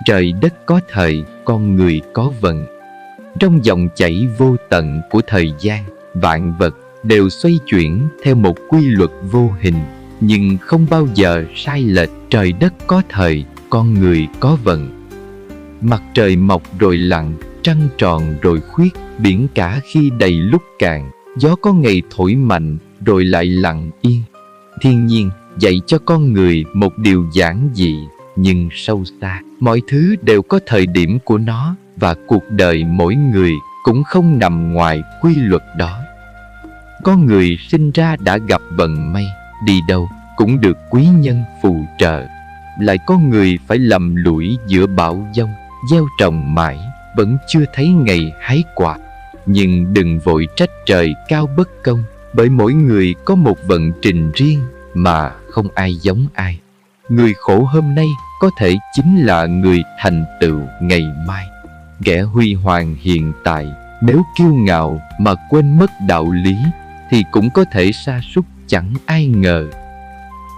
Trời đất có thời, con người có vận. Trong dòng chảy vô tận của thời gian, vạn vật đều xoay chuyển theo một quy luật vô hình, nhưng không bao giờ sai lệch. Trời đất có thời, con người có vận. Mặt trời mọc rồi lặn, trăng tròn rồi khuyết, biển cả khi đầy lúc cạn, gió có ngày thổi mạnh rồi lại lặng yên. Thiên nhiên dạy cho con người một điều giản dị nhưng sâu xa. Mọi thứ đều có thời điểm của nó, và cuộc đời mỗi người cũng không nằm ngoài quy luật đó. Con người sinh ra đã gặp vận may, đi đâu cũng được quý nhân phù trợ. Lại có người phải lầm lũi giữa bão giông, gieo trồng mãi vẫn chưa thấy ngày hái quả. Nhưng đừng vội trách trời cao bất công, bởi mỗi người có một vận trình riêng mà không ai giống ai. Người khổ hôm nay có thể chính là người thành tựu ngày mai. Kẻ huy hoàng hiện tại nếu kiêu ngạo mà quên mất đạo lý thì cũng có thể sa sút chẳng ai ngờ.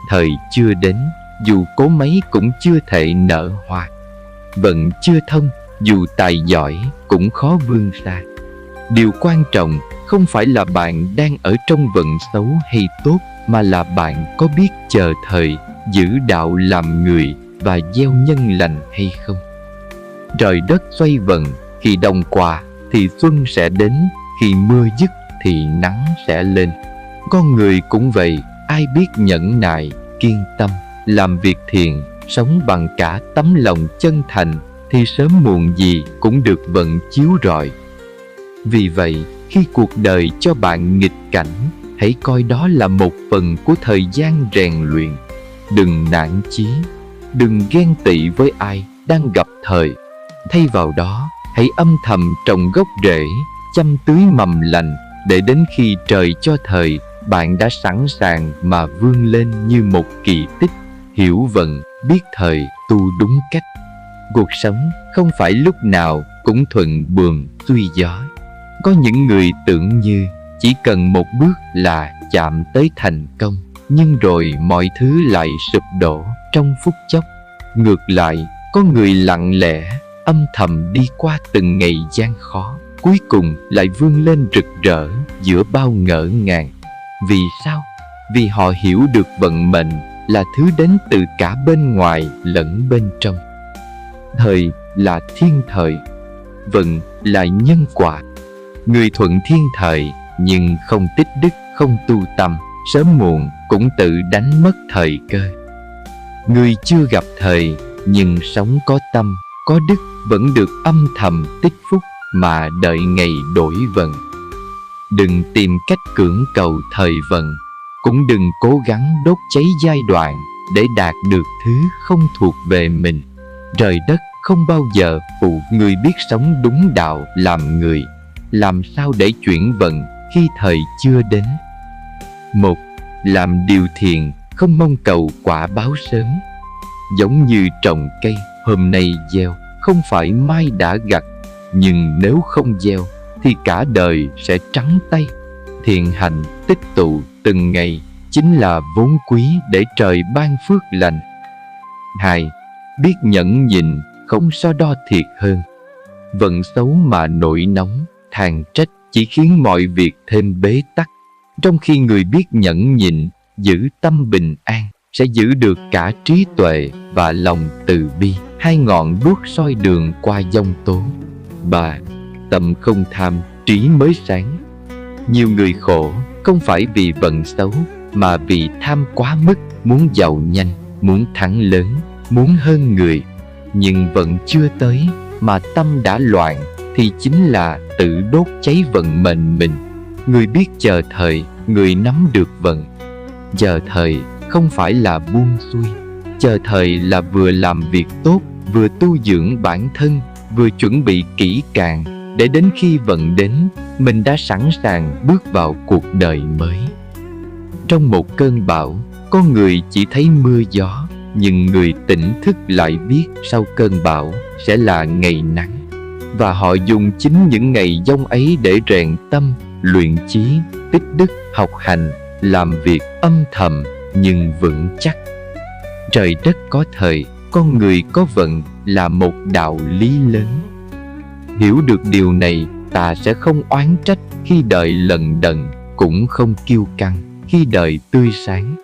Thời chưa đến, dù cố mấy cũng chưa thể nở hoa. Vận chưa thông, dù tài giỏi cũng khó vươn xa. Điều quan trọng không phải là bạn đang ở trong vận xấu hay tốt, mà là bạn có biết chờ thời, giữ đạo làm người và gieo nhân lành hay không. Trời đất xoay vần, khi đông qua thì xuân sẽ đến, khi mưa dứt thì nắng sẽ lên. Con người cũng vậy, ai biết nhẫn nại, kiên tâm, làm việc thiện, sống bằng cả tấm lòng chân thành thì sớm muộn gì cũng được vận chiếu rọi. Vì vậy, khi cuộc đời cho bạn nghịch cảnh, hãy coi đó là một phần của thời gian rèn luyện. Đừng nản chí, đừng ghen tị với ai đang gặp thời. Thay vào đó, hãy âm thầm trồng gốc rễ, chăm tưới mầm lành, để đến khi trời cho thời, bạn đã sẵn sàng mà vươn lên như một kỳ tích. Hiểu vận, biết thời, tu đúng cách. Cuộc sống không phải lúc nào cũng thuận buồm xuôi gió. Có những người tưởng như chỉ cần một bước là chạm tới thành công, nhưng rồi mọi thứ lại sụp đổ trong phút chốc. Ngược lại, có người lặng lẽ, âm thầm đi qua từng ngày gian khó, cuối cùng lại vươn lên rực rỡ giữa bao ngỡ ngàng. Vì sao? Vì họ hiểu được vận mệnh là thứ đến từ cả bên ngoài lẫn bên trong. Thời là thiên thời, vận là nhân quả. Người thuận thiên thời nhưng không tích đức, không tu tâm, sớm muộn cũng tự đánh mất thời cơ. Người chưa gặp thời nhưng sống có tâm, có đức vẫn được âm thầm tích phúc mà đợi ngày đổi vận. Đừng tìm cách cưỡng cầu thời vận, cũng đừng cố gắng đốt cháy giai đoạn để đạt được thứ không thuộc về mình. Trời đất không bao giờ phụ người biết sống đúng đạo làm người. Làm sao để chuyển vận khi thời chưa đến? 1. Làm điều thiện, không mong cầu quả báo sớm. Giống như trồng cây, hôm nay gieo, không phải mai đã gặt. Nhưng nếu không gieo, thì cả đời sẽ trắng tay. Thiện hành tích tụ từng ngày chính là vốn quý để trời ban phước lành. 2. Biết nhẫn nhịn, không so đo thiệt hơn. Vận xấu mà nổi nóng, than trách chỉ khiến mọi việc thêm bế tắc. Trong khi người biết nhẫn nhịn, giữ tâm bình an, sẽ giữ được cả trí tuệ và lòng từ bi, hai ngọn đuốc soi đường qua giông tố. 3. Tâm không tham, trí mới sáng. Nhiều người khổ không phải vì vận xấu, mà vì tham quá mức, muốn giàu nhanh, muốn thắng lớn, muốn hơn người. Nhưng vận chưa tới mà tâm đã loạn thì chính là tự đốt cháy vận mệnh mình. Người biết chờ thời, người nắm được vận. Chờ thời không phải là buông xuôi. Chờ thời là vừa làm việc tốt, vừa tu dưỡng bản thân, vừa chuẩn bị kỹ càng, để đến khi vận đến, mình đã sẵn sàng bước vào cuộc đời mới. Trong một cơn bão, có người chỉ thấy mưa gió, nhưng người tỉnh thức lại biết sau cơn bão sẽ là ngày nắng. Và họ dùng chính những ngày giông ấy để rèn tâm, luyện chí, tích đức, học hành, làm việc âm thầm nhưng vững chắc. Trời đất có thời, con người có vận là một đạo lý lớn. Hiểu được điều này, ta sẽ không oán trách khi đời lận đận, cũng không kiêu căng khi đời tươi sáng.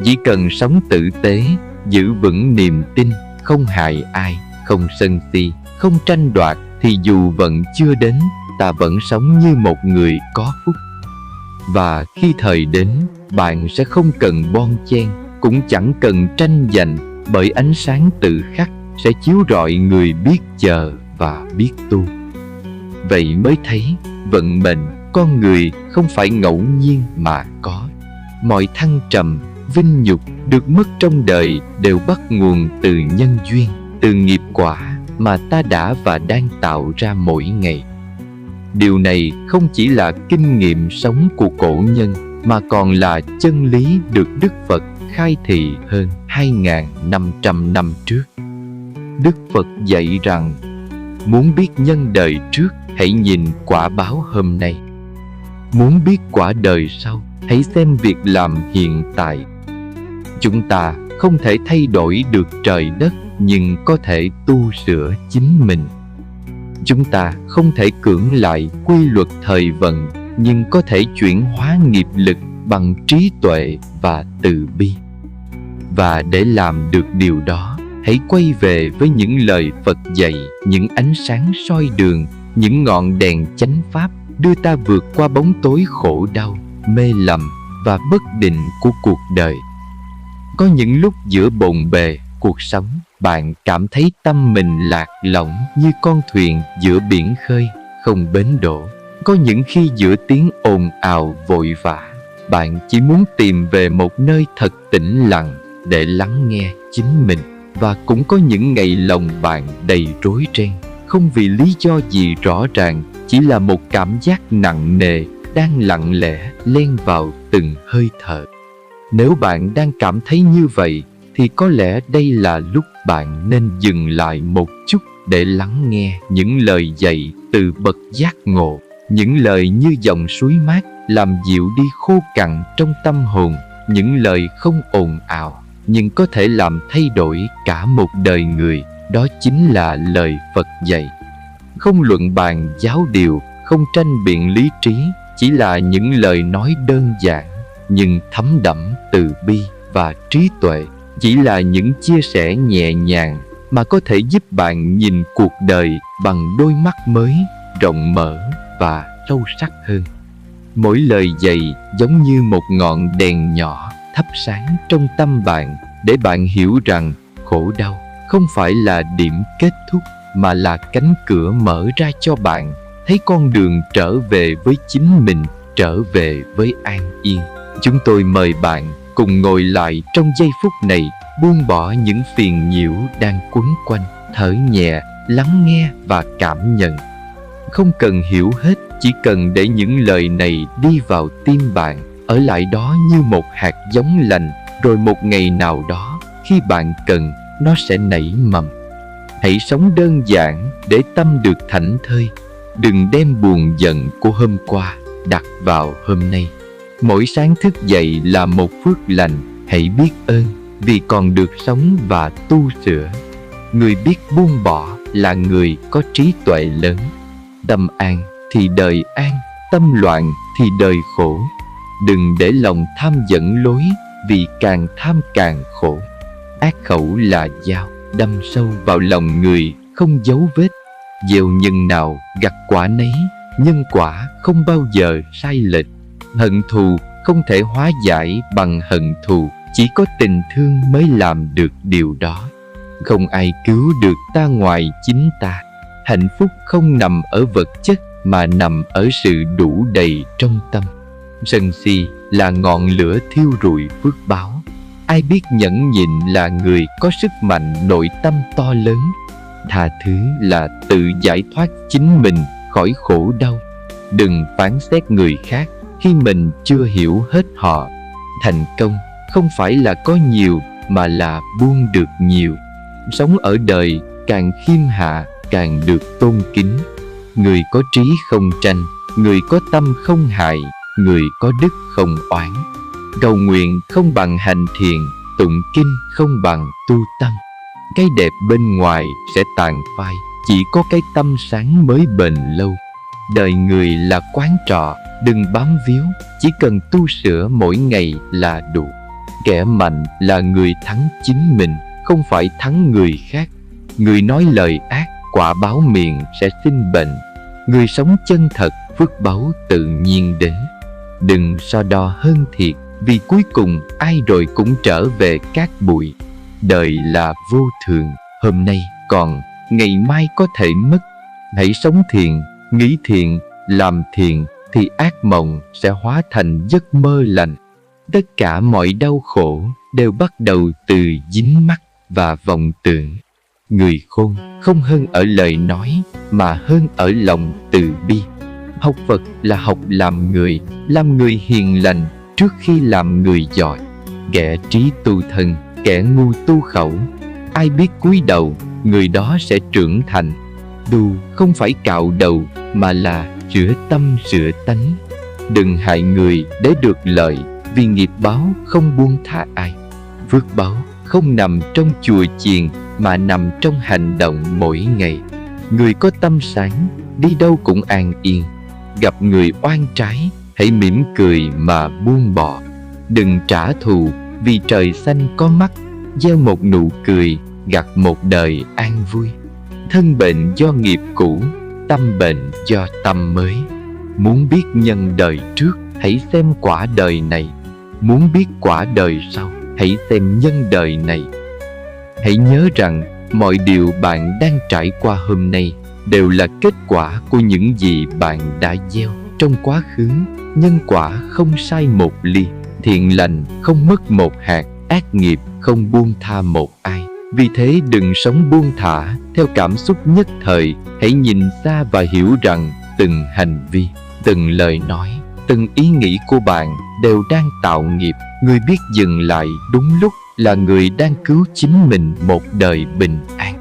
Chỉ cần sống tử tế, giữ vững niềm tin, không hại ai, không sân si, không tranh đoạt, thì dù vận chưa đến, ta vẫn sống như một người có phúc. Và khi thời đến, bạn sẽ không cần bon chen, cũng chẳng cần tranh giành, bởi ánh sáng tự khắc sẽ chiếu rọi người biết chờ và biết tu. Vậy mới thấy vận mệnh con người không phải ngẫu nhiên mà có. Mọi thăng trầm, vinh nhục được mất trong đời đều bắt nguồn từ nhân duyên, từ nghiệp quả mà ta đã và đang tạo ra mỗi ngày. Điều này không chỉ là kinh nghiệm sống của cổ nhân, mà còn là chân lý được Đức Phật khai thị hơn 2.500 năm trước. Đức Phật dạy rằng, muốn biết nhân đời trước, hãy nhìn quả báo hôm nay. Muốn biết quả đời sau, hãy xem việc làm hiện tại. Chúng ta không thể thay đổi được trời đất, nhưng có thể tu sửa chính mình. Chúng ta không thể cưỡng lại quy luật thời vận, nhưng có thể chuyển hóa nghiệp lực bằng trí tuệ và từ bi. Và để làm được điều đó, hãy quay về với những lời Phật dạy, những ánh sáng soi đường, những ngọn đèn chánh pháp đưa ta vượt qua bóng tối khổ đau, mê lầm và bất định của cuộc đời. Có những lúc giữa bộn bề cuộc sống, bạn cảm thấy tâm mình lạc lõng như con thuyền giữa biển khơi, không bến đỗ. Có những khi giữa tiếng ồn ào vội vã, bạn chỉ muốn tìm về một nơi thật tĩnh lặng để lắng nghe chính mình. Và cũng có những ngày lòng bạn đầy rối ren, không vì lý do gì rõ ràng, chỉ là một cảm giác nặng nề đang lặng lẽ len vào từng hơi thở. Nếu bạn đang cảm thấy như vậy, thì có lẽ đây là lúc bạn nên dừng lại một chút để lắng nghe những lời dạy từ bậc giác ngộ. Những lời như dòng suối mát làm dịu đi khô cằn trong tâm hồn. Những lời không ồn ào nhưng có thể làm thay đổi cả một đời người. Đó chính là lời Phật dạy. Không luận bàn giáo điều, không tranh biện lý trí, chỉ là những lời nói đơn giản nhưng thấm đẫm từ bi và trí tuệ. Chỉ là những chia sẻ nhẹ nhàng mà có thể giúp bạn nhìn cuộc đời bằng đôi mắt mới, rộng mở và sâu sắc hơn. Mỗi lời dạy giống như một ngọn đèn nhỏ thắp sáng trong tâm bạn, để bạn hiểu rằng khổ đau không phải là điểm kết thúc, mà là cánh cửa mở ra cho bạn thấy con đường trở về với chính mình, trở về với an yên. Chúng tôi mời bạn cùng ngồi lại trong giây phút này, buông bỏ những phiền nhiễu đang quấn quanh, thở nhẹ, lắng nghe và cảm nhận. Không cần hiểu hết, chỉ cần để những lời này đi vào tim bạn, ở lại đó như một hạt giống lành, rồi một ngày nào đó, khi bạn cần, nó sẽ nảy mầm. Hãy sống đơn giản để tâm được thảnh thơi. Đừng đem buồn giận của hôm qua đặt vào hôm nay. Mỗi sáng thức dậy là một phước lành. Hãy biết ơn vì còn được sống và tu sửa. Người biết buông bỏ là người có trí tuệ lớn. Tâm an thì đời an, tâm loạn thì đời khổ. Đừng để lòng tham dẫn lối, vì càng tham càng khổ. Ác khẩu là dao, đâm sâu vào lòng người, không dấu vết. Gieo nhân nào gặt quả nấy, nhân quả không bao giờ sai lệch. Hận thù không thể hóa giải bằng hận thù, chỉ có tình thương mới làm được điều đó. Không ai cứu được ta ngoài chính ta. Hạnh phúc không nằm ở vật chất, mà nằm ở sự đủ đầy trong tâm. Sân si là ngọn lửa thiêu rụi phước báo. Ai biết nhẫn nhịn là người có sức mạnh nội tâm to lớn. Tha thứ là tự giải thoát chính mình khỏi khổ đau. Đừng phán xét người khác khi mình chưa hiểu hết họ. Thành công không phải là có nhiều, mà là buông được nhiều. Sống ở đời càng khiêm hạ càng được tôn kính. Người có trí không tranh, người có tâm không hại, người có đức không oán. Cầu nguyện không bằng hành thiện, tụng kinh không bằng tu tâm. Cái đẹp bên ngoài sẽ tàn phai, chỉ có cái tâm sáng mới bền lâu. Đời người là quán trọ, đừng bám víu, chỉ cần tu sửa mỗi ngày là đủ. Kẻ mạnh là người thắng chính mình, không phải thắng người khác. Người nói lời ác, quả báo miệng sẽ sinh bệnh. Người sống chân thật, phước báu tự nhiên đến. Đừng so đo hơn thiệt, vì cuối cùng ai rồi cũng trở về cát bụi. Đời là vô thường, hôm nay còn, ngày mai có thể mất. Hãy sống thiện, nghĩ thiện, làm thiện, thì ác mộng sẽ hóa thành giấc mơ lành. Tất cả mọi đau khổ đều bắt đầu từ dính mắc và vọng tưởng. Người khôn không hơn ở lời nói, mà hơn ở lòng từ bi. Học Phật là học làm người hiền lành trước khi làm người giỏi. Kẻ trí tu thân, kẻ ngu tu khẩu. Ai biết cúi đầu, người đó sẽ trưởng thành. Tu không phải cạo đầu, mà là sửa tâm sửa tánh. Đừng hại người để được lợi, vì nghiệp báo không buông tha ai. Phước báo không nằm trong chùa chiền, mà nằm trong hành động mỗi ngày. Người có tâm sáng, đi đâu cũng an yên. Gặp người oan trái, hãy mỉm cười mà buông bỏ. Đừng trả thù, vì trời xanh có mắt. Gieo một nụ cười, gặt một đời an vui. Thân bệnh do nghiệp cũ, tâm bệnh do tâm mới. Muốn biết nhân đời trước, hãy xem quả đời này. Muốn biết quả đời sau, hãy xem nhân đời này. Hãy nhớ rằng mọi điều bạn đang trải qua hôm nay đều là kết quả của những gì bạn đã gieo trong quá khứ. Nhân quả không sai một ly, thiện lành không mất một hạt, ác nghiệp không buông tha một ai. Vì thế đừng sống buông thả theo cảm xúc nhất thời. Hãy nhìn xa và hiểu rằng từng hành vi, từng lời nói, từng ý nghĩ của bạn đều đang tạo nghiệp. Người biết dừng lại đúng lúc là người đang cứu chính mình một đời bình an.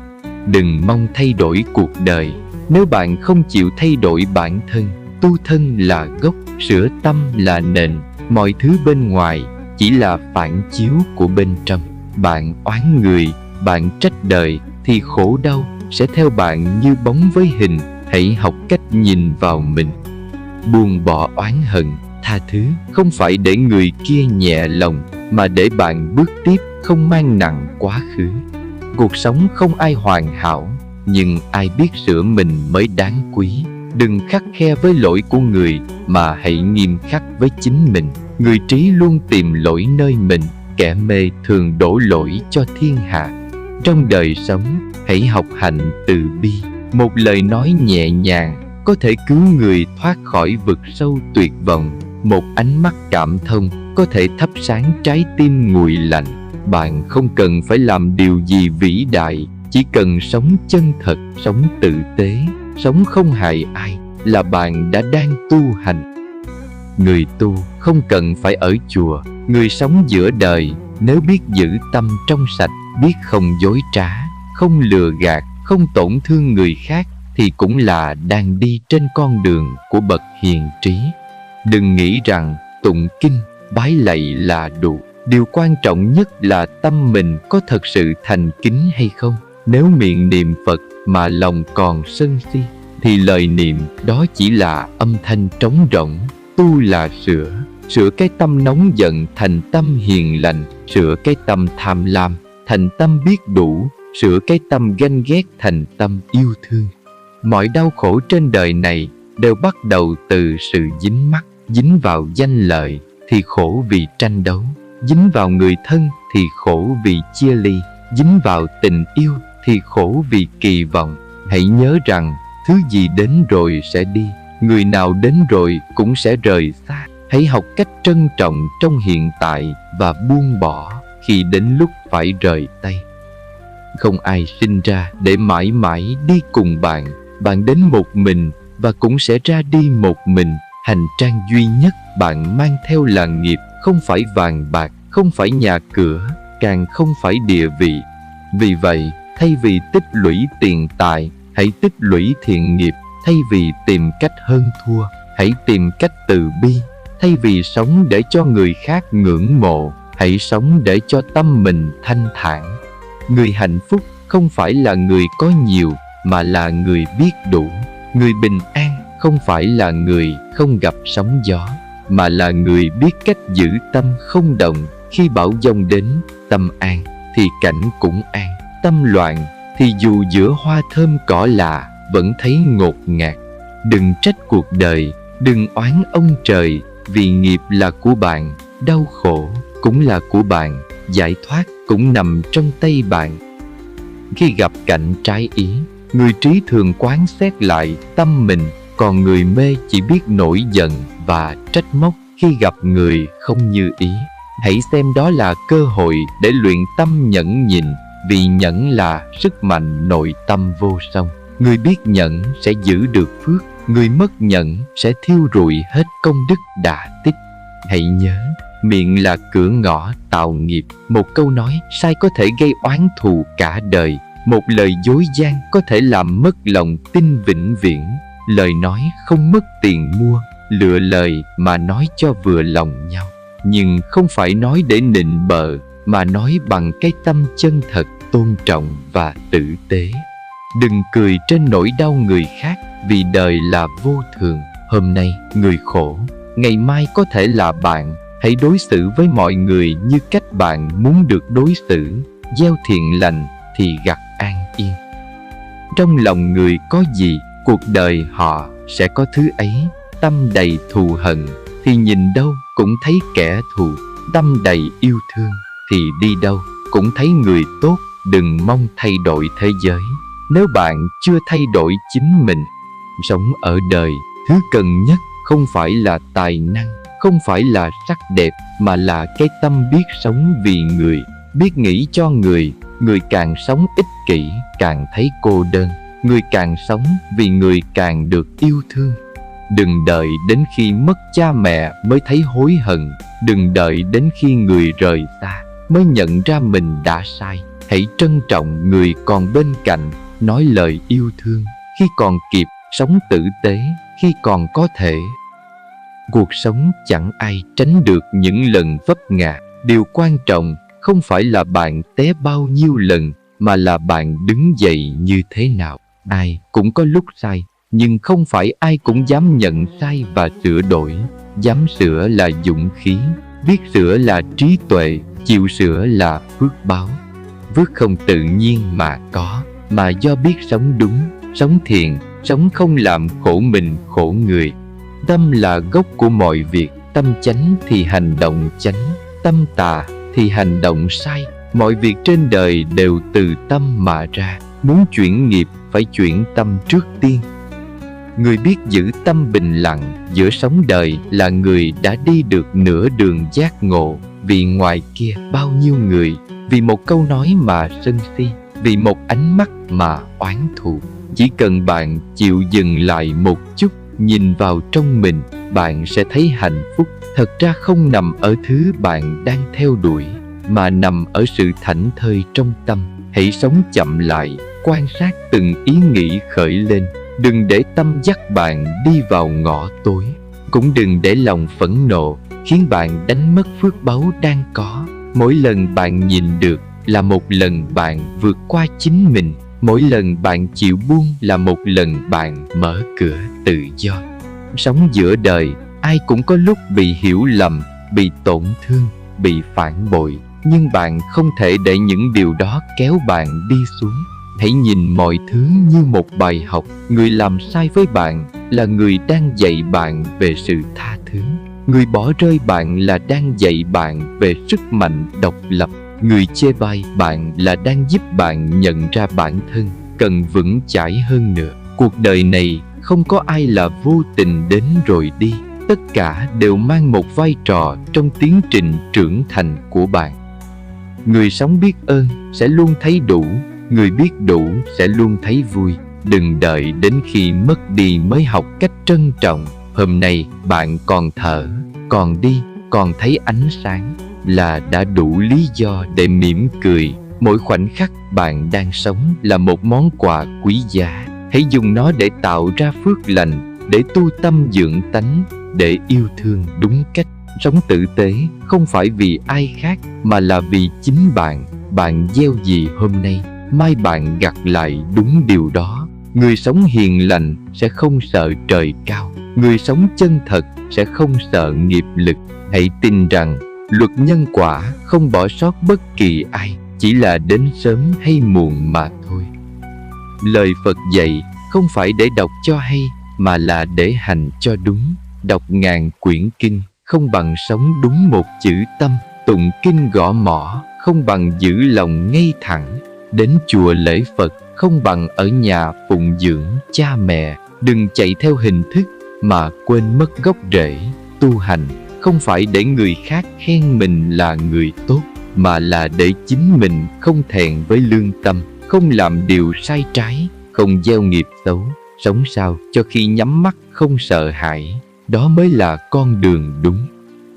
Đừng mong thay đổi cuộc đời nếu bạn không chịu thay đổi bản thân. Tu thân là gốc, sửa tâm là nền. Mọi thứ bên ngoài chỉ là phản chiếu của bên trong. Bạn oán người, bạn trách đời, thì khổ đau sẽ theo bạn như bóng với hình. Hãy học cách nhìn vào mình. Buông bỏ oán hận, tha thứ không phải để người kia nhẹ lòng, mà để bạn bước tiếp không mang nặng quá khứ. Cuộc sống không ai hoàn hảo, nhưng ai biết sửa mình mới đáng quý. Đừng khắt khe với lỗi của người, mà hãy nghiêm khắc với chính mình. Người trí luôn tìm lỗi nơi mình, kẻ mê thường đổ lỗi cho thiên hạ. Trong đời sống, hãy học hành từ bi. Một lời nói nhẹ nhàng có thể cứu người thoát khỏi vực sâu tuyệt vọng. Một ánh mắt cảm thông có thể thắp sáng trái tim nguội lạnh. Bạn không cần phải làm điều gì vĩ đại, chỉ cần sống chân thật, sống tử tế, sống không hại ai là bạn đã đang tu hành. Người tu không cần phải ở chùa. Người sống giữa đời nếu biết giữ tâm trong sạch, biết không dối trá, không lừa gạt, không tổn thương người khác, thì cũng là đang đi trên con đường của bậc hiền trí. Đừng nghĩ rằng tụng kinh, bái lạy là đủ. Điều quan trọng nhất là tâm mình có thật sự thành kính hay không. Nếu miệng niệm Phật mà lòng còn sân si, thì lời niệm đó chỉ là âm thanh trống rỗng. Tu là sửa cái tâm nóng giận thành tâm hiền lành, sửa cái tâm tham lam thành tâm biết đủ, sửa cái tâm ganh ghét thành tâm yêu thương. Mọi đau khổ trên đời này đều bắt đầu từ sự dính mắc. Dính vào danh lợi thì khổ vì tranh đấu, dính vào người thân thì khổ vì chia ly, dính vào tình yêu thì khổ vì kỳ vọng. Hãy nhớ rằng thứ gì đến rồi sẽ đi, người nào đến rồi cũng sẽ rời xa. Hãy học cách trân trọng trong hiện tại và buông bỏ khi đến lúc phải rời tay. Không ai sinh ra để mãi mãi đi cùng bạn. Bạn đến một mình và cũng sẽ ra đi một mình. Hành trang duy nhất bạn mang theo là nghiệp, không phải vàng bạc, không phải nhà cửa, càng không phải địa vị. Vì vậy, thay vì tích lũy tiền tài, hãy tích lũy thiện nghiệp. Thay vì tìm cách hơn thua, hãy tìm cách từ bi. Thay vì sống để cho người khác ngưỡng mộ, hãy sống để cho tâm mình thanh thản. Người hạnh phúc không phải là người có nhiều, mà là người biết đủ. Người bình an không phải là người không gặp sóng gió, mà là người biết cách giữ tâm không động. Khi bão giông đến, tâm an thì cảnh cũng an. Tâm loạn thì dù giữa hoa thơm cỏ lạ vẫn thấy ngột ngạt. Đừng trách cuộc đời, đừng oán ông trời, vì nghiệp là của bạn, đau khổ cũng là của bạn, giải thoát cũng nằm trong tay bạn. Khi gặp cảnh trái ý, người trí thường quán xét lại tâm mình, còn người mê chỉ biết nổi giận và trách móc. Khi gặp người không như ý, hãy xem đó là cơ hội để luyện tâm nhẫn nhịn, vì nhẫn là sức mạnh nội tâm vô song. Người biết nhẫn sẽ giữ được phước, người mất nhẫn sẽ thiêu rụi hết công đức đã tích. Hãy nhớ, miệng là cửa ngõ tạo nghiệp. Một câu nói sai có thể gây oán thù cả đời. Một lời dối gian có thể làm mất lòng tin vĩnh viễn. Lời nói không mất tiền mua, lựa lời mà nói cho vừa lòng nhau. Nhưng không phải nói để nịnh bợ, mà nói bằng cái tâm chân thật, tôn trọng và tử tế. Đừng cười trên nỗi đau người khác, vì đời là vô thường. Hôm nay người khổ, ngày mai có thể là bạn. Hãy đối xử với mọi người như cách bạn muốn được đối xử. Gieo thiện lành thì gặt an yên. Trong lòng người có gì, cuộc đời họ sẽ có thứ ấy. Tâm đầy thù hận thì nhìn đâu cũng thấy kẻ thù. Tâm đầy yêu thương thì đi đâu cũng thấy người tốt. Đừng mong thay đổi thế giới nếu bạn chưa thay đổi chính mình. Sống ở đời, thứ cần nhất không phải là tài năng, không phải là sắc đẹp, mà là cái tâm biết sống vì người, biết nghĩ cho người. Người càng sống ích kỷ càng thấy cô đơn, người càng sống vì người càng được yêu thương. Đừng đợi đến khi mất cha mẹ mới thấy hối hận. Đừng đợi đến khi người rời xa mới nhận ra mình đã sai. Hãy trân trọng người còn bên cạnh, nói lời yêu thương khi còn kịp, sống tử tế khi còn có thể. Cuộc sống chẳng ai tránh được những lần vấp ngã. Điều quan trọng không phải là bạn té bao nhiêu lần, mà là bạn đứng dậy như thế nào. Ai cũng có lúc sai, nhưng không phải ai cũng dám nhận sai và sửa đổi. Dám sửa là dũng khí, biết sửa là trí tuệ, chịu sửa là phước báo. Phước không tự nhiên mà có, mà do biết sống đúng, sống thiện, sống không làm khổ mình khổ người. Tâm là gốc của mọi việc, tâm chánh thì hành động chánh, tâm tà thì hành động sai. Mọi việc trên đời đều từ tâm mà ra. Muốn chuyển nghiệp phải chuyển tâm trước tiên. Người biết giữ tâm bình lặng giữa sống đời là người đã đi được nửa đường giác ngộ. Vì ngoài kia bao nhiêu người vì một câu nói mà sân si, vì một ánh mắt mà oán thù. Chỉ cần bạn chịu dừng lại một chút, nhìn vào trong mình, bạn sẽ thấy hạnh phúc thật ra không nằm ở thứ bạn đang theo đuổi, mà nằm ở sự thảnh thơi trong tâm. Hãy sống chậm lại, quan sát từng ý nghĩ khởi lên. Đừng để tâm dắt bạn đi vào ngõ tối. Cũng đừng để lòng phẫn nộ khiến bạn đánh mất phước báu đang có. Mỗi lần bạn nhìn được là một lần bạn vượt qua chính mình. Mỗi lần bạn chịu buông là một lần bạn mở cửa tự do. Sống giữa đời, ai cũng có lúc bị hiểu lầm, bị tổn thương, bị phản bội. Nhưng bạn không thể để những điều đó kéo bạn đi xuống. Hãy nhìn mọi thứ như một bài học. Người làm sai với bạn là người đang dạy bạn về sự tha thứ. Người bỏ rơi bạn là đang dạy bạn về sức mạnh độc lập. Người chê bai bạn là đang giúp bạn nhận ra bản thân cần vững chãi hơn nữa. Cuộc đời này không có ai là vô tình đến rồi đi. Tất cả đều mang một vai trò trong tiến trình trưởng thành của bạn. Người sống biết ơn sẽ luôn thấy đủ. Người biết đủ sẽ luôn thấy vui. Đừng đợi đến khi mất đi mới học cách trân trọng. Hôm nay bạn còn thở, còn đi, còn thấy ánh sáng là đã đủ lý do để mỉm cười. Mỗi khoảnh khắc bạn đang sống là một món quà quý giá. Hãy dùng nó để tạo ra phước lành, để tu tâm dưỡng tánh, để yêu thương đúng cách. Sống tử tế không phải vì ai khác, mà là vì chính bạn. Bạn gieo gì hôm nay mai bạn gặt lại đúng điều đó. Người sống hiền lành sẽ không sợ trời cao. Người sống chân thật sẽ không sợ nghiệp lực. Hãy tin rằng luật nhân quả không bỏ sót bất kỳ ai, chỉ là đến sớm hay muộn mà thôi. Lời Phật dạy không phải để đọc cho hay, mà là để hành cho đúng. Đọc ngàn quyển kinh không bằng sống đúng một chữ tâm. Tụng kinh gõ mõ không bằng giữ lòng ngay thẳng. Đến chùa lễ Phật không bằng ở nhà phụng dưỡng cha mẹ. Đừng chạy theo hình thức mà quên mất gốc rễ. Tu hành không phải để người khác khen mình là người tốt, mà là để chính mình không thẹn với lương tâm, không làm điều sai trái, không gieo nghiệp xấu. Sống sao cho khi nhắm mắt không sợ hãi, đó mới là con đường đúng.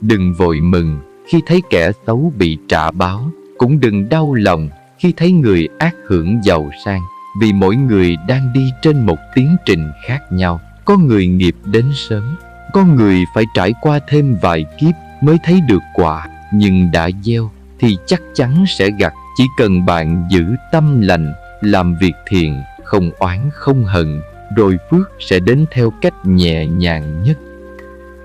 Đừng vội mừng khi thấy kẻ xấu bị trả báo, cũng đừng đau lòng khi thấy người ác hưởng giàu sang. Vì mỗi người đang đi trên một tiến trình khác nhau. Có người nghiệp đến sớm, có người phải trải qua thêm vài kiếp mới thấy được quả. Nhưng đã gieo thì chắc chắn sẽ gặt. Chỉ cần bạn giữ tâm lành, làm việc thiện, không oán không hận, rồi phước sẽ đến theo cách nhẹ nhàng nhất.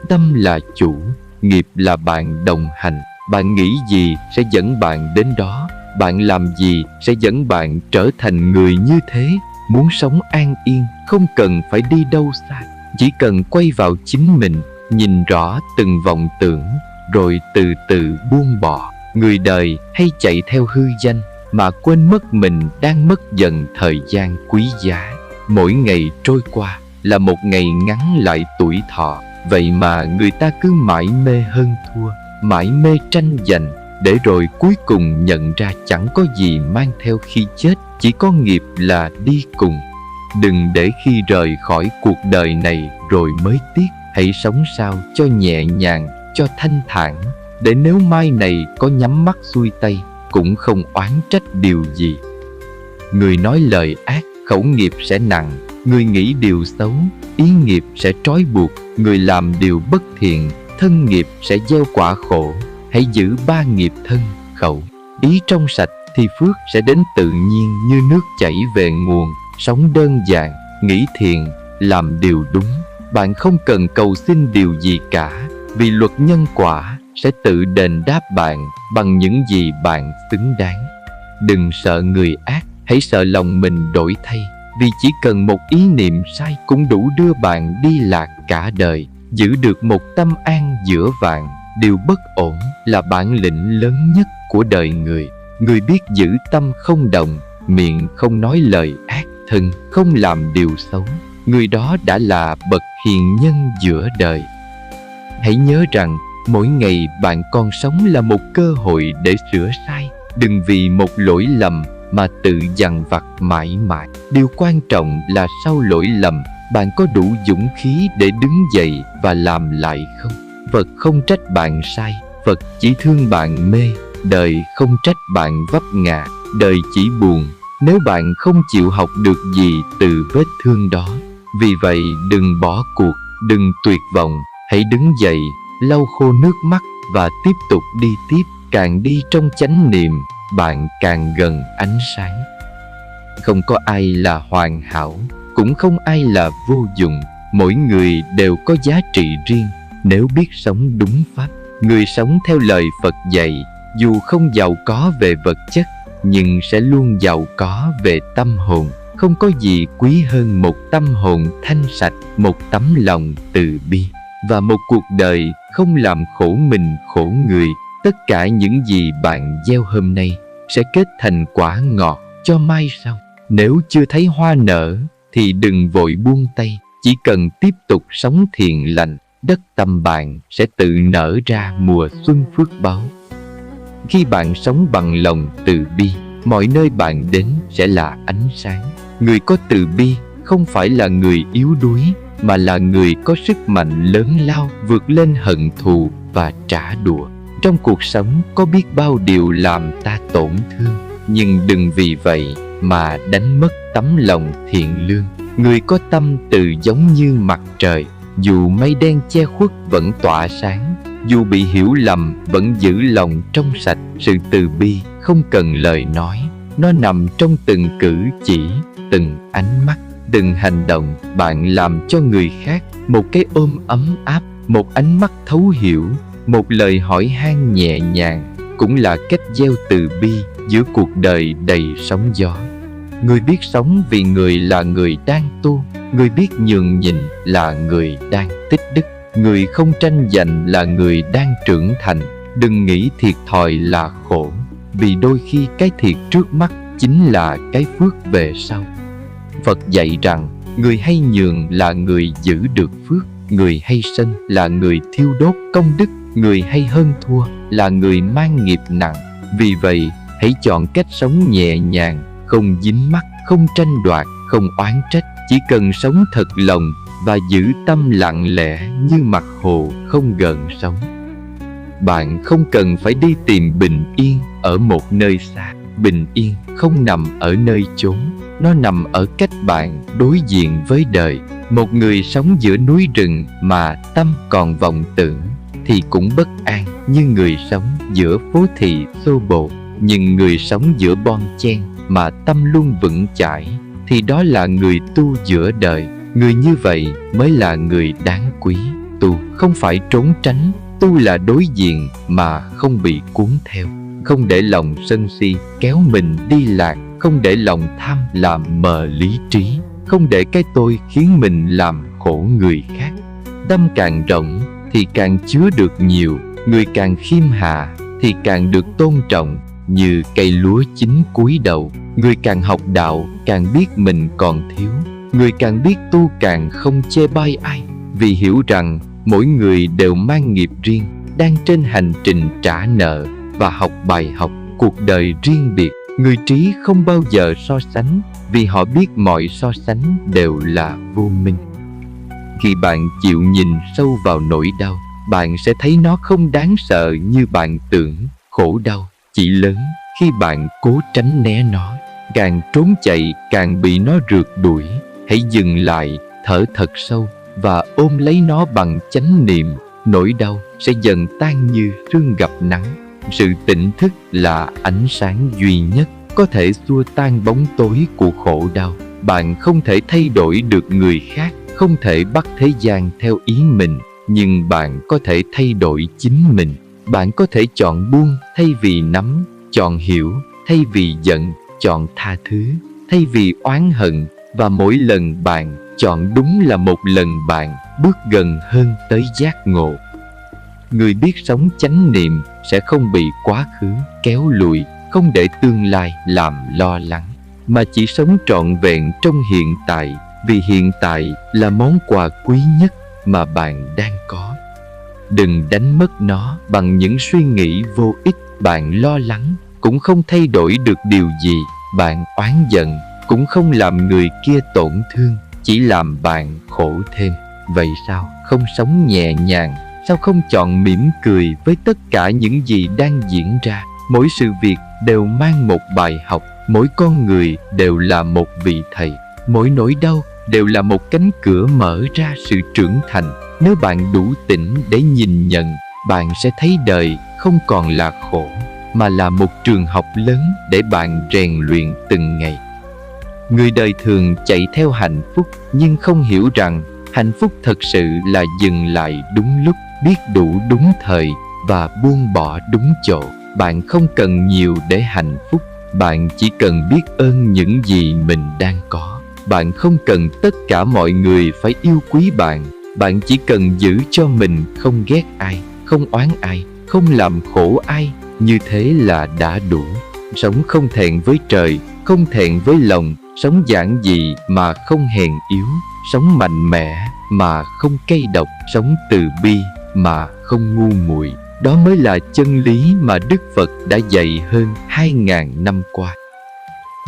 Tâm là chủ, nghiệp là bạn đồng hành. Bạn nghĩ gì sẽ dẫn bạn đến đó. Bạn làm gì sẽ dẫn bạn trở thành người như thế. Muốn sống an yên không cần phải đi đâu xa, chỉ cần quay vào chính mình, nhìn rõ từng vọng tưởng, rồi từ từ buông bỏ. Người đời hay chạy theo hư danh mà quên mất mình đang mất dần thời gian quý giá. Mỗi ngày trôi qua là một ngày ngắn lại tuổi thọ. Vậy mà người ta cứ mãi mê hơn thua, mãi mê tranh giành, để rồi cuối cùng nhận ra chẳng có gì mang theo khi chết, chỉ có nghiệp là đi cùng. Đừng để khi rời khỏi cuộc đời này rồi mới tiếc. Hãy sống sao cho nhẹ nhàng, cho thanh thản, để nếu mai này có nhắm mắt xuôi tay cũng không oán trách điều gì. Người nói lời ác, khẩu nghiệp sẽ nặng. Người nghĩ điều xấu, ý nghiệp sẽ trói buộc. Người làm điều bất thiện, thân nghiệp sẽ gieo quả khổ. Hãy giữ ba nghiệp thân, khẩu, ý trong sạch thì phước sẽ đến tự nhiên như nước chảy về nguồn. Sống đơn giản, nghĩ thiện, làm điều đúng. Bạn không cần cầu xin điều gì cả, vì luật nhân quả sẽ tự đền đáp bạn bằng những gì bạn xứng đáng. Đừng sợ người ác, hãy sợ lòng mình đổi thay. Vì chỉ cần một ý niệm sai cũng đủ đưa bạn đi lạc cả đời. Giữ được một tâm an giữa vạn điều bất ổn là bản lĩnh lớn nhất của đời người. Người biết giữ tâm không động, miệng không nói lời ác, thân không làm điều xấu, người đó đã là bậc hiền nhân giữa đời. Hãy nhớ rằng mỗi ngày bạn còn sống là một cơ hội để sửa sai. Đừng vì một lỗi lầm mà tự dằn vặt mãi mãi. Điều quan trọng là sau lỗi lầm, bạn có đủ dũng khí để đứng dậy và làm lại không? Phật không trách bạn sai, Phật chỉ thương bạn mê. Đời không trách bạn vấp ngã, đời chỉ buồn nếu bạn không chịu học được gì từ vết thương đó. Vì vậy đừng bỏ cuộc, đừng tuyệt vọng. Hãy đứng dậy, lau khô nước mắt và tiếp tục đi tiếp. Càng đi trong chánh niệm, bạn càng gần ánh sáng. Không có ai là hoàn hảo, cũng không ai là vô dụng. Mỗi người đều có giá trị riêng nếu biết sống đúng pháp. Người sống theo lời Phật dạy, dù không giàu có về vật chất, nhưng sẽ luôn giàu có về tâm hồn. Không có gì quý hơn một tâm hồn thanh sạch, một tấm lòng từ bi, và một cuộc đời không làm khổ mình khổ người. Tất cả những gì bạn gieo hôm nay sẽ kết thành quả ngọt cho mai sau. Nếu chưa thấy hoa nở thì đừng vội buông tay. Chỉ cần tiếp tục sống thiện lành, đất tâm bạn sẽ tự nở ra mùa xuân phước báu. Khi bạn sống bằng lòng từ bi, mọi nơi bạn đến sẽ là ánh sáng. Người có từ bi không phải là người yếu đuối, mà là người có sức mạnh lớn lao vượt lên hận thù và trả đũa. Trong cuộc sống có biết bao điều làm ta tổn thương, nhưng đừng vì vậy mà đánh mất tấm lòng thiện lương. Người có tâm từ giống như mặt trời, dù mây đen che khuất vẫn tỏa sáng, dù bị hiểu lầm vẫn giữ lòng trong sạch. Sự từ bi không cần lời nói, Nó nằm trong từng cử chỉ, từng ánh mắt, từng hành động bạn làm cho người khác. Một cái ôm ấm áp, một ánh mắt thấu hiểu, một lời hỏi han nhẹ nhàng cũng là cách gieo từ bi giữa cuộc đời đầy sóng gió. Người biết sống vì người là người đang tu, người biết nhường nhịn là người đang tích đức, người không tranh giành là người đang trưởng thành. Đừng nghĩ thiệt thòi là khổ, vì đôi khi cái thiệt trước mắt chính là cái phước về sau. Phật dạy rằng người hay nhường là người giữ được phước, người hay sân là người thiêu đốt công đức, người hay hơn thua là người mang nghiệp nặng. Vì vậy, hãy chọn cách sống nhẹ nhàng, không dính mắc, không tranh đoạt, không oán trách. Chỉ cần sống thật lòng và giữ tâm lặng lẽ như mặt hồ không gợn sóng. Bạn không cần phải đi tìm bình yên ở một nơi xa. Bình yên không nằm ở nơi chốn, nó nằm ở cách bạn đối diện với đời. Một người sống giữa núi rừng mà tâm còn vọng tưởng thì cũng bất an như người sống giữa phố thị xô bồ. Nhưng người sống giữa bon chen mà tâm luôn vững chãi thì đó là người tu giữa đời. Người như vậy mới là người đáng quý. Tu không phải trốn tránh, tu là đối diện mà không bị cuốn theo. Không để lòng sân si kéo mình đi lạc, không để lòng tham làm mờ lý trí, không để cái tôi khiến mình làm khổ người khác. Tâm càng rộng thì càng chứa được nhiều, người càng khiêm hạ thì càng được tôn trọng. Như cây lúa chín cúi đầu, người càng học đạo càng biết mình còn thiếu, người càng biết tu càng không chê bai ai. Vì hiểu rằng mỗi người đều mang nghiệp riêng, đang trên hành trình trả nợ và học bài học cuộc đời riêng biệt. Người trí không bao giờ so sánh, vì họ biết mọi so sánh đều là vô minh. Khi bạn chịu nhìn sâu vào nỗi đau, bạn sẽ thấy nó không đáng sợ như bạn tưởng. Khổ đau chỉ lớn khi bạn cố tránh né nó, càng trốn chạy càng bị nó rượt đuổi. Hãy dừng lại, thở thật sâu và ôm lấy nó bằng chánh niệm. Nỗi đau sẽ dần tan như sương gặp nắng. Sự tỉnh thức là ánh sáng duy nhất có thể xua tan bóng tối của khổ đau. Bạn không thể thay đổi được người khác, không thể bắt thế gian theo ý mình, nhưng bạn có thể thay đổi chính mình. Bạn có thể chọn buông thay vì nắm, chọn hiểu thay vì giận, chọn tha thứ thay vì oán hận. Và mỗi lần bạn chọn đúng là một lần bạn bước gần hơn tới giác ngộ. Người biết sống chánh niệm sẽ không bị quá khứ kéo lùi, không để tương lai làm lo lắng, mà chỉ sống trọn vẹn trong hiện tại. Vì hiện tại là món quà quý nhất mà bạn đang có. Đừng đánh mất nó bằng những suy nghĩ vô ích. Bạn lo lắng cũng không thay đổi được điều gì, bạn oán giận cũng không làm người kia tổn thương, chỉ làm bạn khổ thêm. Vậy sao không sống nhẹ nhàng? Sao không chọn mỉm cười với tất cả những gì đang diễn ra? Mỗi sự việc đều mang một bài học, mỗi con người đều là một vị thầy, mỗi nỗi đau đều là một cánh cửa mở ra sự trưởng thành. Nếu bạn đủ tỉnh để nhìn nhận, bạn sẽ thấy đời không còn là khổ, mà là một trường học lớn để bạn rèn luyện từng ngày. Người đời thường chạy theo hạnh phúc nhưng không hiểu rằng hạnh phúc thật sự là dừng lại đúng lúc, biết đủ đúng thời và buông bỏ đúng chỗ. Bạn không cần nhiều để hạnh phúc, bạn chỉ cần biết ơn những gì mình đang có. Bạn không cần tất cả mọi người phải yêu quý bạn, bạn chỉ cần giữ cho mình không ghét ai, không oán ai, không làm khổ ai. Như thế là đã đủ. Sống không thẹn với trời, không thẹn với lòng, sống giản dị mà không hèn yếu, sống mạnh mẽ mà không cay độc, sống từ bi mà không ngu muội. Đó mới là chân lý mà Đức Phật đã dạy hơn 2000 năm qua.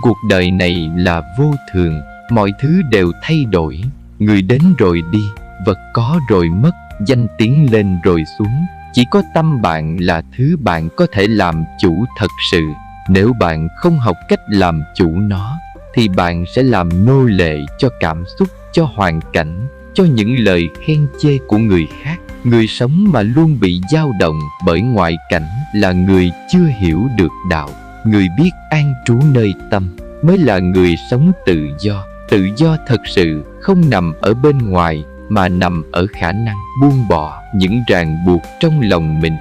Cuộc đời này là vô thường, mọi thứ đều thay đổi. Người đến rồi đi, vật có rồi mất, danh tiếng lên rồi xuống. Chỉ có tâm bạn là thứ bạn có thể làm chủ thật sự. Nếu bạn không học cách làm chủ nó, thì bạn sẽ làm nô lệ cho cảm xúc, cho hoàn cảnh, cho những lời khen chê của người khác. Người sống mà luôn bị dao động bởi ngoại cảnh là người chưa hiểu được đạo. Người biết an trú nơi tâm mới là người sống tự do. Tự do thật sự không nằm ở bên ngoài, mà nằm ở khả năng buông bỏ những ràng buộc trong lòng mình.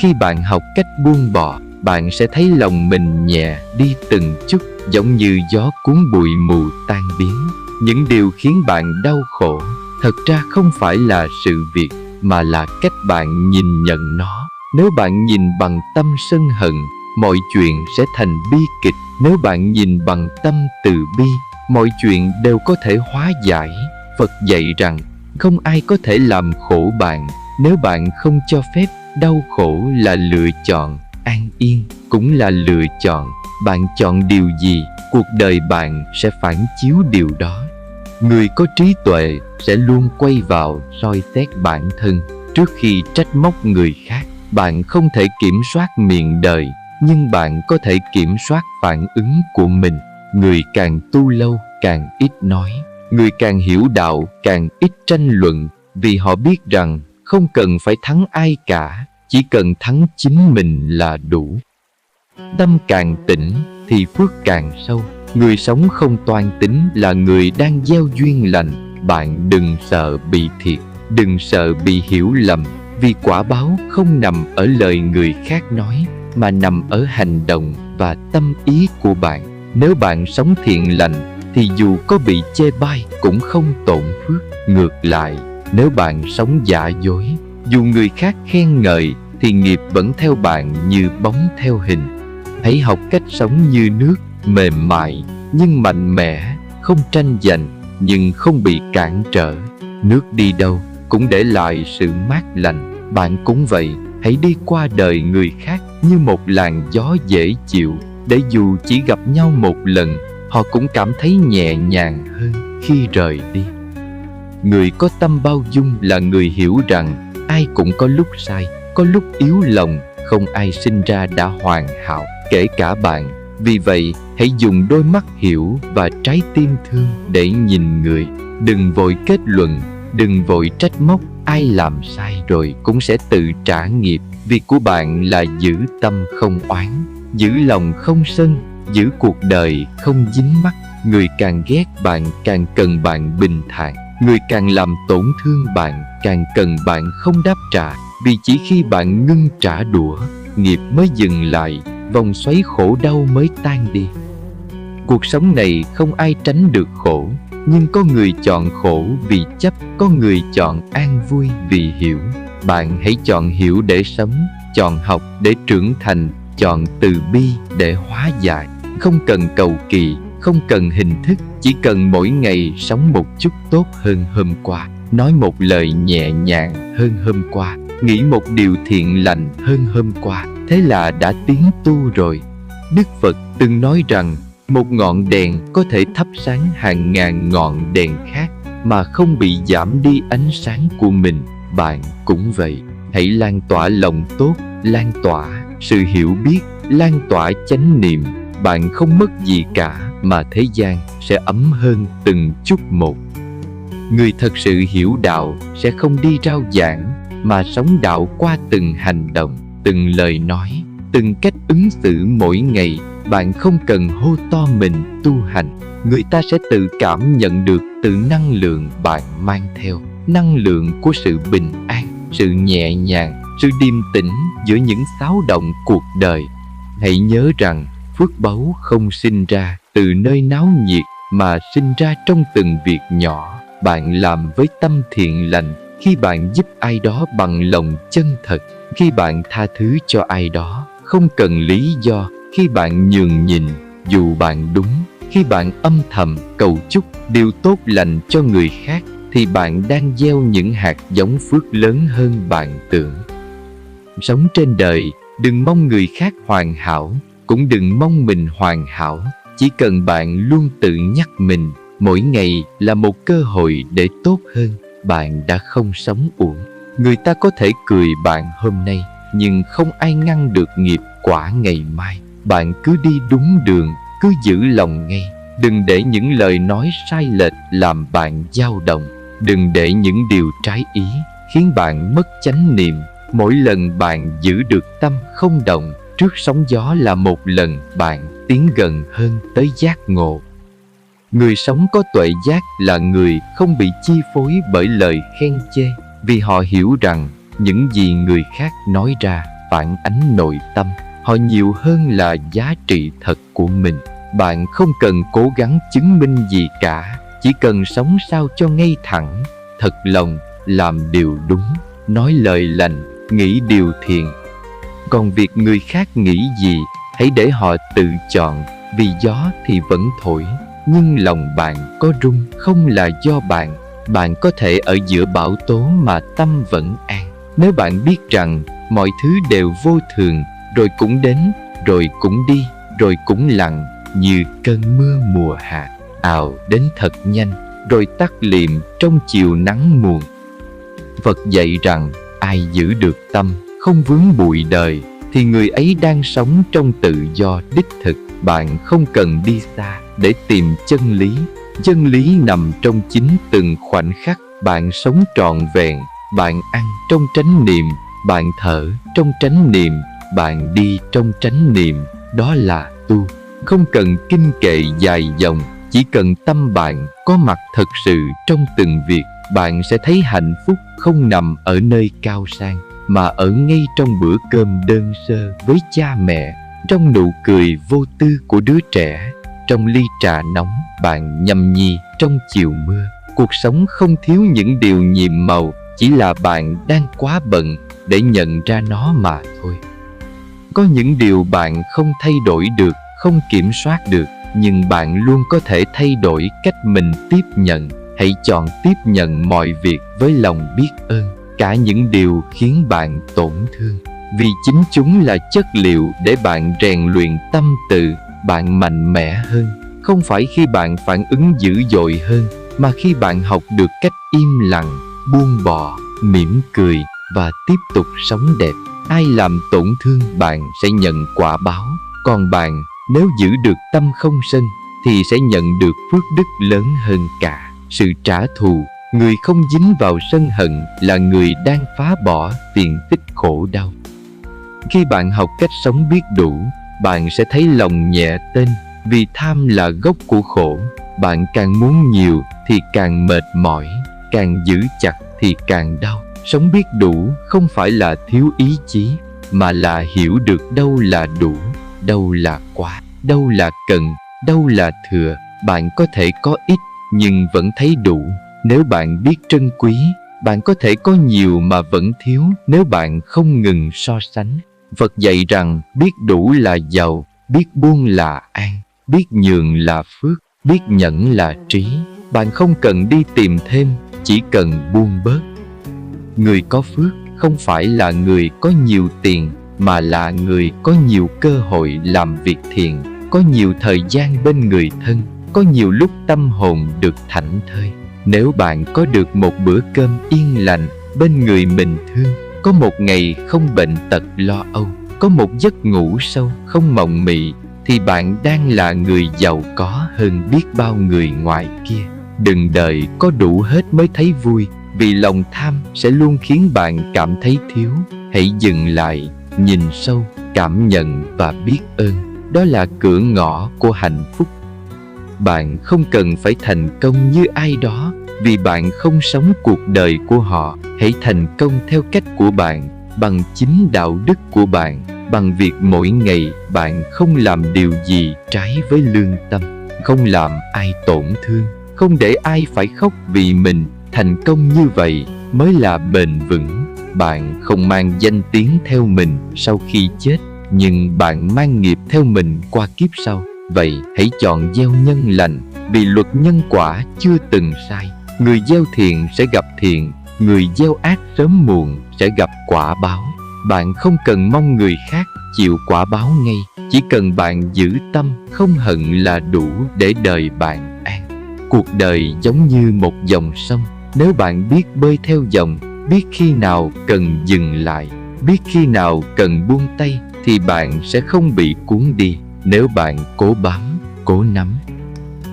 Khi bạn học cách buông bỏ, bạn sẽ thấy lòng mình nhẹ đi từng chút, giống như gió cuốn bụi mù tan biến. Những điều khiến bạn đau khổ thật ra không phải là sự việc, mà là cách bạn nhìn nhận nó. Nếu bạn nhìn bằng tâm sân hận, mọi chuyện sẽ thành bi kịch. Nếu bạn nhìn bằng tâm từ bi, mọi chuyện đều có thể hóa giải. Phật dạy rằng không ai có thể làm khổ bạn nếu bạn không cho phép. Đau khổ là lựa chọn, an yên cũng là lựa chọn. Bạn chọn điều gì, cuộc đời bạn sẽ phản chiếu điều đó. Người có trí tuệ sẽ luôn quay vào soi xét bản thân trước khi trách móc người khác. Bạn không thể kiểm soát miệng đời, nhưng bạn có thể kiểm soát phản ứng của mình. Người càng tu lâu càng ít nói. Người càng hiểu đạo càng ít tranh luận, vì họ biết rằng không cần phải thắng ai cả, chỉ cần thắng chính mình là đủ. Tâm càng tĩnh thì phước càng sâu. Người sống không toan tính là người đang gieo duyên lành. Bạn đừng sợ bị thiệt, đừng sợ bị hiểu lầm, vì quả báo không nằm ở lời người khác nói, mà nằm ở hành động và tâm ý của bạn. Nếu bạn sống thiện lành thì dù có bị chê bai cũng không tổn phước. Ngược lại, nếu bạn sống giả dối, dù người khác khen ngợi thì nghiệp vẫn theo bạn như bóng theo hình. Hãy học cách sống như nước, mềm mại nhưng mạnh mẽ, không tranh giành nhưng không bị cản trở. Nước đi đâu cũng để lại sự mát lành. Bạn cũng vậy, hãy đi qua đời người khác như một làn gió dễ chịu, để dù chỉ gặp nhau một lần, họ cũng cảm thấy nhẹ nhàng hơn khi rời đi. Người có tâm bao dung là người hiểu rằng ai cũng có lúc sai, có lúc yếu lòng, không ai sinh ra đã hoàn hảo, kể cả bạn. Vì vậy, hãy dùng đôi mắt hiểu và trái tim thương để nhìn người. Đừng vội kết luận, đừng vội trách móc. Ai làm sai rồi cũng sẽ tự trả nghiệp. Việc của bạn là giữ tâm không oán, giữ lòng không sân, giữ cuộc đời không dính mắc. Người càng ghét bạn càng cần bạn bình thản. Người càng làm tổn thương bạn càng cần bạn không đáp trả. Vì chỉ khi bạn ngưng trả đũa, nghiệp mới dừng lại, vòng xoáy khổ đau mới tan đi. Cuộc sống này không ai tránh được khổ, nhưng có người chọn khổ vì chấp, có người chọn an vui vì hiểu. Bạn hãy chọn hiểu để sống, chọn học để trưởng thành, chọn từ bi để hóa giải. Không cần cầu kỳ, không cần hình thức, chỉ cần mỗi ngày sống một chút tốt hơn hôm qua, nói một lời nhẹ nhàng hơn hôm qua, nghĩ một điều thiện lành hơn hôm qua. Thế là đã tiến tu rồi. Đức Phật từng nói rằng một ngọn đèn có thể thắp sáng hàng ngàn ngọn đèn khác mà không bị giảm đi ánh sáng của mình. Bạn cũng vậy, hãy lan tỏa lòng tốt, lan tỏa sự hiểu biết, lan tỏa chánh niệm. Bạn không mất gì cả, mà thế gian sẽ ấm hơn từng chút một. Người thật sự hiểu đạo sẽ không đi rao giảng, mà sống đạo qua từng hành động, từng lời nói, từng cách ứng xử mỗi ngày. Bạn không cần hô to mình tu hành, người ta sẽ tự cảm nhận được từ năng lượng bạn mang theo. Năng lượng của sự bình an, sự nhẹ nhàng, sự điềm tĩnh giữa những xáo động cuộc đời. Hãy nhớ rằng phước báu không sinh ra từ nơi náo nhiệt, mà sinh ra trong từng việc nhỏ bạn làm với tâm thiện lành. Khi bạn giúp ai đó bằng lòng chân thật, khi bạn tha thứ cho ai đó không cần lý do, khi bạn nhường nhịn dù bạn đúng, khi bạn âm thầm cầu chúc điều tốt lành cho người khác, thì bạn đang gieo những hạt giống phước lớn hơn bạn tưởng. Sống trên đời, đừng mong người khác hoàn hảo, cũng đừng mong mình hoàn hảo. Chỉ cần bạn luôn tự nhắc mình, mỗi ngày là một cơ hội để tốt hơn, bạn đã không sống uổng. Người ta có thể cười bạn hôm nay, nhưng không ai ngăn được nghiệp quả ngày mai. Bạn cứ đi đúng đường, cứ giữ lòng ngay. Đừng để những lời nói sai lệch làm bạn dao động. Đừng để những điều trái ý khiến bạn mất chánh niệm. Mỗi lần bạn giữ được tâm không động, trước sóng gió là một lần bạn tiến gần hơn tới giác ngộ. Người sống có tuệ giác là người không bị chi phối bởi lời khen chê, vì họ hiểu rằng những gì người khác nói ra phản ánh nội tâm họ nhiều hơn là giá trị thật của mình. Bạn không cần cố gắng chứng minh gì cả, chỉ cần sống sao cho ngay thẳng, thật lòng, làm điều đúng, nói lời lành, nghĩ điều thiện. Còn việc người khác nghĩ gì, hãy để họ tự chọn, vì gió thì vẫn thổi, nhưng lòng bạn có rung không là do bạn. Bạn có thể ở giữa bão tố mà tâm vẫn an. Nếu bạn biết rằng mọi thứ đều vô thường, rồi cũng đến, rồi cũng đi, rồi cũng lặng, như cơn mưa mùa hạ, ào đến thật nhanh, rồi tắt liệm trong chiều nắng muộn. Phật dạy rằng ai giữ được tâm, không vướng bụi đời, thì người ấy đang sống trong tự do đích thực. Bạn không cần đi xa để tìm chân lý. Chân lý nằm trong chính từng khoảnh khắc. Bạn sống trọn vẹn, bạn ăn trong chánh niệm, bạn thở trong chánh niệm, bạn đi trong chánh niệm. Đó là tu. Không cần kinh kệ dài dòng, chỉ cần tâm bạn có mặt thật sự trong từng việc. Bạn sẽ thấy hạnh phúc không nằm ở nơi cao sang, mà ở ngay trong bữa cơm đơn sơ với cha mẹ, trong nụ cười vô tư của đứa trẻ, trong ly trà nóng bạn nhâm nhi trong chiều mưa. Cuộc sống không thiếu những điều nhiệm màu, chỉ là bạn đang quá bận để nhận ra nó mà thôi. Có những điều bạn không thay đổi được, không kiểm soát được, nhưng bạn luôn có thể thay đổi cách mình tiếp nhận. Hãy chọn tiếp nhận mọi việc với lòng biết ơn, cả những điều khiến bạn tổn thương, vì chính chúng là chất liệu để bạn rèn luyện tâm tự. Bạn mạnh mẽ hơn, không phải khi bạn phản ứng dữ dội hơn, mà khi bạn học được cách im lặng, buông bỏ, mỉm cười và tiếp tục sống đẹp. Ai làm tổn thương bạn sẽ nhận quả báo, còn bạn nếu giữ được tâm không sân thì sẽ nhận được phước đức lớn hơn cả. Sự trả thù, người không dính vào sân hận là người đang phá bỏ phiền phức khổ đau. Khi bạn học cách sống biết đủ, bạn sẽ thấy lòng nhẹ tênh, vì tham là gốc của khổ. Bạn càng muốn nhiều thì càng mệt mỏi, càng giữ chặt thì càng đau. Sống biết đủ không phải là thiếu ý chí, mà là hiểu được đâu là đủ, đâu là quá, đâu là cần, đâu là thừa. Bạn có thể có ít nhưng vẫn thấy đủ nếu bạn biết trân quý. Bạn có thể có nhiều mà vẫn thiếu nếu bạn không ngừng so sánh. Phật dạy rằng biết đủ là giàu, biết buông là an, biết nhường là phước, biết nhẫn là trí. Bạn không cần đi tìm thêm, chỉ cần buông bớt. Người có phước không phải là người có nhiều tiền, mà là người có nhiều cơ hội làm việc thiện, có nhiều thời gian bên người thân, có nhiều lúc tâm hồn được thảnh thơi. Nếu bạn có được một bữa cơm yên lành bên người mình thương, có một ngày không bệnh tật lo âu, có một giấc ngủ sâu không mộng mị, thì bạn đang là người giàu có hơn biết bao người ngoài kia. Đừng đợi có đủ hết mới thấy vui, vì lòng tham sẽ luôn khiến bạn cảm thấy thiếu. Hãy dừng lại, nhìn sâu, cảm nhận và biết ơn. Đó là cửa ngõ của hạnh phúc. Bạn không cần phải thành công như ai đó, vì bạn không sống cuộc đời của họ. Hãy thành công theo cách của bạn, bằng chính đạo đức của bạn, bằng việc mỗi ngày bạn không làm điều gì trái với lương tâm, không làm ai tổn thương, không để ai phải khóc vì mình. Thành công như vậy mới là bền vững. Bạn không mang danh tiếng theo mình sau khi chết, nhưng bạn mang nghiệp theo mình qua kiếp sau. Vậy hãy chọn gieo nhân lành, vì luật nhân quả chưa từng sai. Người gieo thiện sẽ gặp thiện, người gieo ác sớm muộn sẽ gặp quả báo. Bạn không cần mong người khác chịu quả báo ngay, chỉ cần bạn giữ tâm không hận là đủ để đời bạn an. Cuộc đời giống như một dòng sông, nếu bạn biết bơi theo dòng, biết khi nào cần dừng lại, biết khi nào cần buông tay, thì bạn sẽ không bị cuốn đi. Nếu bạn cố bám, cố nắm,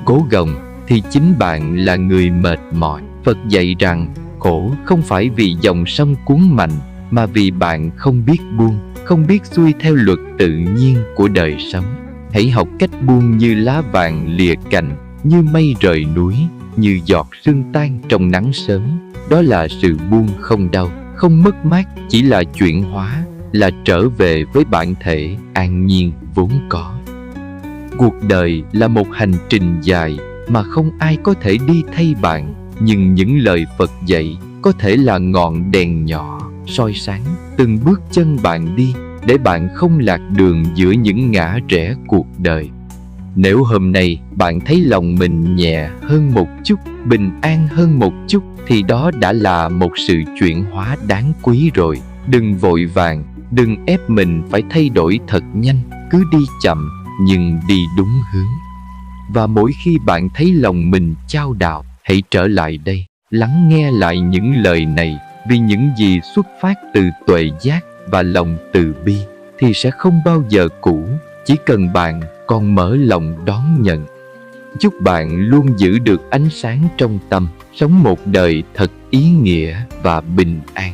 cố gồng, thì chính bạn là người mệt mỏi. Phật dạy rằng khổ không phải vì dòng sông cuốn mạnh, mà vì bạn không biết buông, không biết xuôi theo luật tự nhiên của đời sống. Hãy học cách buông như lá vàng lìa cành, như mây rời núi, như giọt sương tan trong nắng sớm. Đó là sự buông không đau, không mất mát, chỉ là chuyển hóa, là trở về với bản thể an nhiên vốn có. Cuộc đời là một hành trình dài mà không ai có thể đi thay bạn, nhưng những lời Phật dạy có thể là ngọn đèn nhỏ soi sáng từng bước chân bạn đi, để bạn không lạc đường giữa những ngã rẽ cuộc đời. Nếu hôm nay bạn thấy lòng mình nhẹ hơn một chút, bình an hơn một chút, thì đó đã là một sự chuyển hóa đáng quý rồi. Đừng vội vàng, đừng ép mình phải thay đổi thật nhanh, cứ đi chậm nhưng đi đúng hướng. Và mỗi khi bạn thấy lòng mình chao đảo, hãy trở lại đây, lắng nghe lại những lời này, vì những gì xuất phát từ tuệ giác và lòng từ bi thì sẽ không bao giờ cũ, chỉ cần bạn còn mở lòng đón nhận. Chúc bạn luôn giữ được ánh sáng trong tâm, sống một đời thật ý nghĩa và bình an.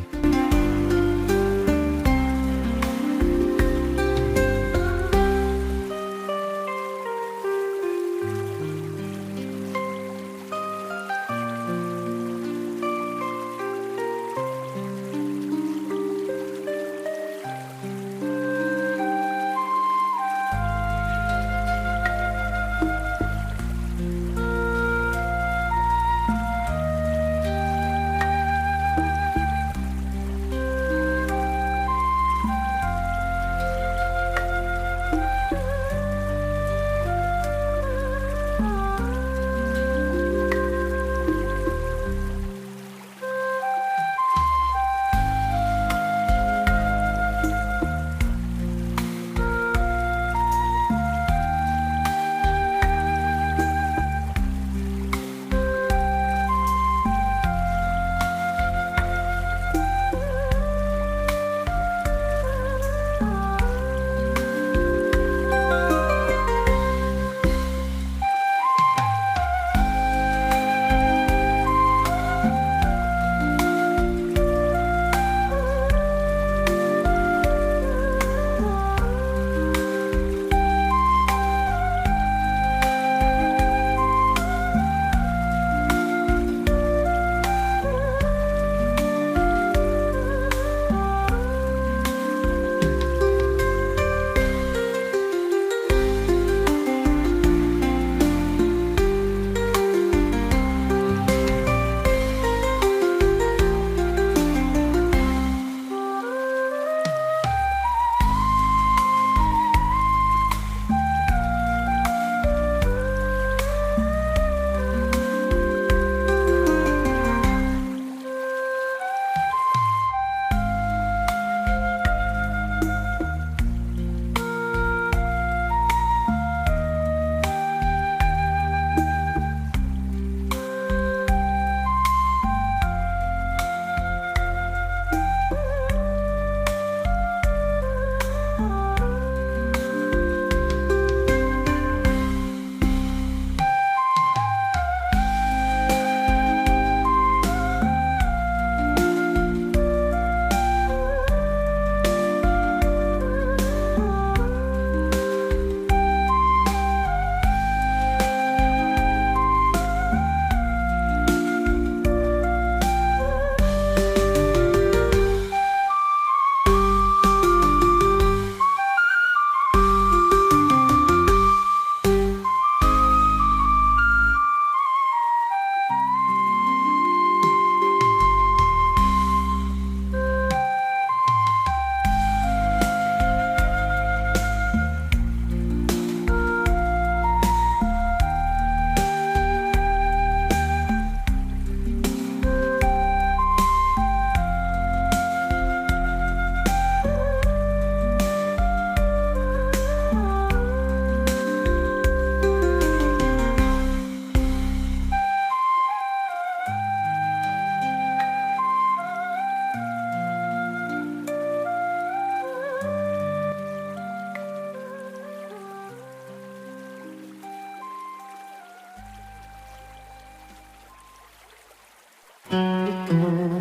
Thank you.